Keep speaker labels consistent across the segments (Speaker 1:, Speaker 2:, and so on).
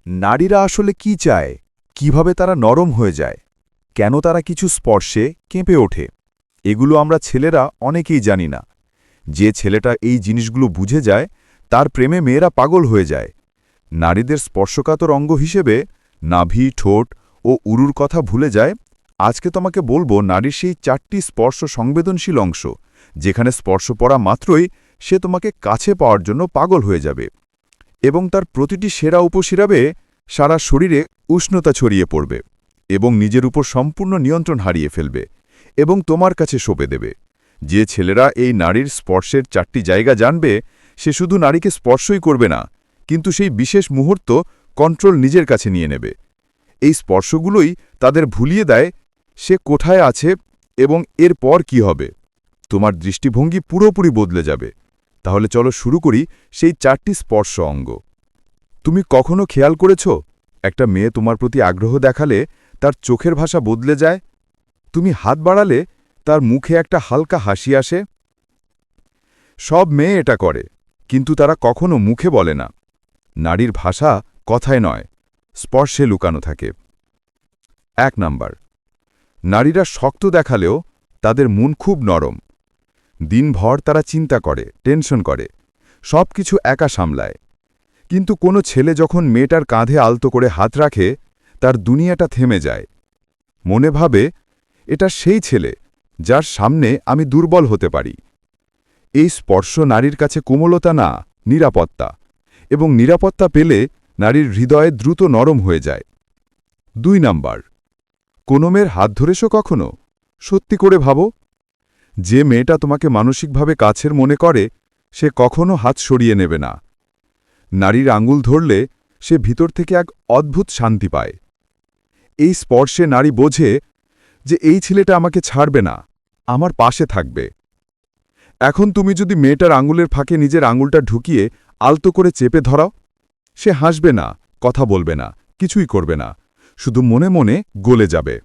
Speaker 1: নারীরা আসলে কি চায়, কিভাবে তারা নরম হয়ে যায়, কেন তারা কিছু স্পর্শে কেঁপে ওঠে, এগুলো আমরা ছেলেরা অনেকেই জানি না। যে ছেলেটা এই জিনিসগুলো বুঝে যায় তার প্রেমে মেয়েরা পাগল হয়ে যায়। নারীদের স্পর্শকাতর অঙ্গ হিসেবে নাভি, ঠোঁট ও উরুর কথা ভুলে যায়। আজকে তোমাকে বলবো নারীর সেই 4টি স্পর্শ সংবেদনশীল অংশ, যেখানে স্পর্শ পড়া মাত্রই সে তোমাকে কাছে পাওয়ার জন্য পাগল হয়ে যাবে, এবং তার প্রতিটি সেরা উপশিরাবে সারা শরীরে উষ্ণতা ছড়িয়ে পড়বে এবং নিজের উপর সম্পূর্ণ নিয়ন্ত্রণ হারিয়ে ফেলবে এবং তোমার কাছে সঁপে দেবে। যে ছেলেরা এই নারীর স্পর্শের 4টি জায়গা জানবে, সে শুধু নারীকে স্পর্শই করবে না, কিন্তু সেই বিশেষ মুহূর্ত কন্ট্রোল নিজের কাছে নিয়ে নেবে। এই স্পর্শগুলোই তাদের ভুলিয়ে দেয় সে কোথায় আছে এবং এর পর কি হবে। তোমার দৃষ্টিভঙ্গি পুরোপুরি বদলে যাবে। তাহলে চলো শুরু করি সেই 4টি স্পর্শ অঙ্গ। তুমি কখনো খেয়াল করেছ একটা মেয়ে তোমার প্রতি আগ্রহ দেখালে তার চোখের ভাষা বদলে যায়? তুমি হাত বাড়ালে তার মুখে একটা হালকা হাসি আসে? সব মেয়ে এটা করে, কিন্তু তারা কখনো মুখে বলে না। নারীর ভাষা কথায় নয়, স্পর্শে লুকানো থাকে। 1 নাম্বার, নারীরা শক্ত দেখালেও তাদের মন খুব নরম। দিনভর তারা চিন্তা করে, টেনশন করে, সব কিছু একা সামলায়। কিন্তু কোনো ছেলে যখন মেয়েটার কাঁধে আলতো করে হাত রাখে, তার দুনিয়াটা থেমে যায়। মনে ভাবে, এটা সেই ছেলে যার সামনে আমি দুর্বল হতে পারি। এই স্পর্শ নারীর কাছে কোমলতা না, নিরাপত্তা, এবং নিরাপত্তা পেলে নারীর হৃদয়ে দ্রুত নরম হয়ে যায়। 2 নাম্বার, কোনো মেয়ের হাত ধরেছ কখনো? সত্যি করে ভাবো, যে মেয়েটা তোমাকে মানসিকভাবে কাছের মনে করে সে কখনো হাত সরিয়ে নেবে না। নারীর আঙুল ধরলে সে ভিতর থেকে এক অদ্ভুত শান্তি পায়। এই স্পর্শে নারী বোঝে যে এই ছেলেটা আমাকে ছাড়বে না, আমার পাশে থাকবে। এখন তুমি যদি মেয়েটার আঙুলের ফাঁকে নিজের আঙুলটা ঢুকিয়ে আলতো করে চেপে ধরাও, সে হাসবে না, কথা বলবে না, কিছুই করবে না, শুধু মনে মনে গলে যাবে।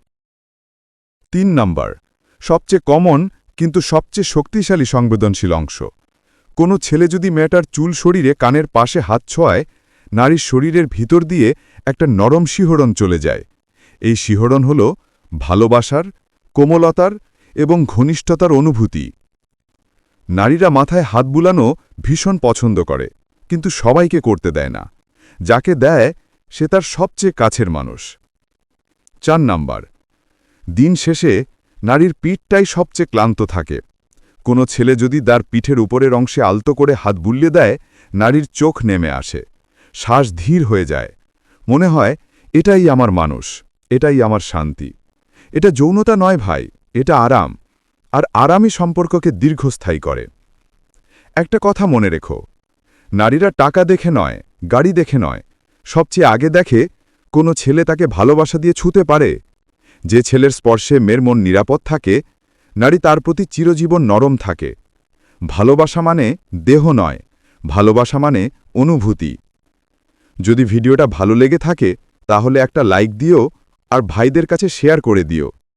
Speaker 1: 3 নাম্বার, সবচেয়ে কমন কিন্তু সবচেয়ে শক্তিশালী সংবেদনশীল অংশ। কোনো ছেলে যদি মেয়েটার চুল শরীরে কানের পাশে হাত ছোঁয়ায়, নারীর শরীরের ভিতর দিয়ে একটা নরম শিহরণ চলে যায়। এই শিহরণ হল ভালোবাসার, কোমলতার এবং ঘনিষ্ঠতার অনুভূতি। নারীরা মাথায় হাত বুলানো ভীষণ পছন্দ করে, কিন্তু সবাইকে করতে দেয় না। যাকে দেয় সে তার সবচেয়ে কাছের মানুষ। 4 নাম্বার, দিন শেষে নারীর পিঠটাই সবচেয়ে ক্লান্ত থাকে। কোনো ছেলে যদি তার পিঠের উপরের অংশে আলতো করে হাত বুলিয়ে দেয়, নারীর চোখ নেমে আসে, শ্বাস ধীর হয়ে যায়, মনে হয় এটাই আমার মানুষ, এটাই আমার শান্তি। এটা যৌনতা নয় ভাই, এটা আরাম, আর আরামই সম্পর্ককে দীর্ঘস্থায়ী করে। একটা কথা মনে রেখো, নারীরা টাকা দেখে নয়, গাড়ি দেখে নয়, সবচেয়ে আগে দেখে কোনো ছেলে তাকে ভালোবাসা দিয়ে ছুঁতে পারে। যে ছেলের স্পর্শে মেয়ের মন নিরাপদ থাকে, নারী তার প্রতি চিরজীবন নরম থাকে। ভালোবাসা মানে দেহ নয়, ভালোবাসা মানে অনুভূতি। যদি ভিডিওটা ভালো লেগে থাকে তাহলে একটা লাইক দিও আর ভাইদের কাছে শেয়ার করে দিও।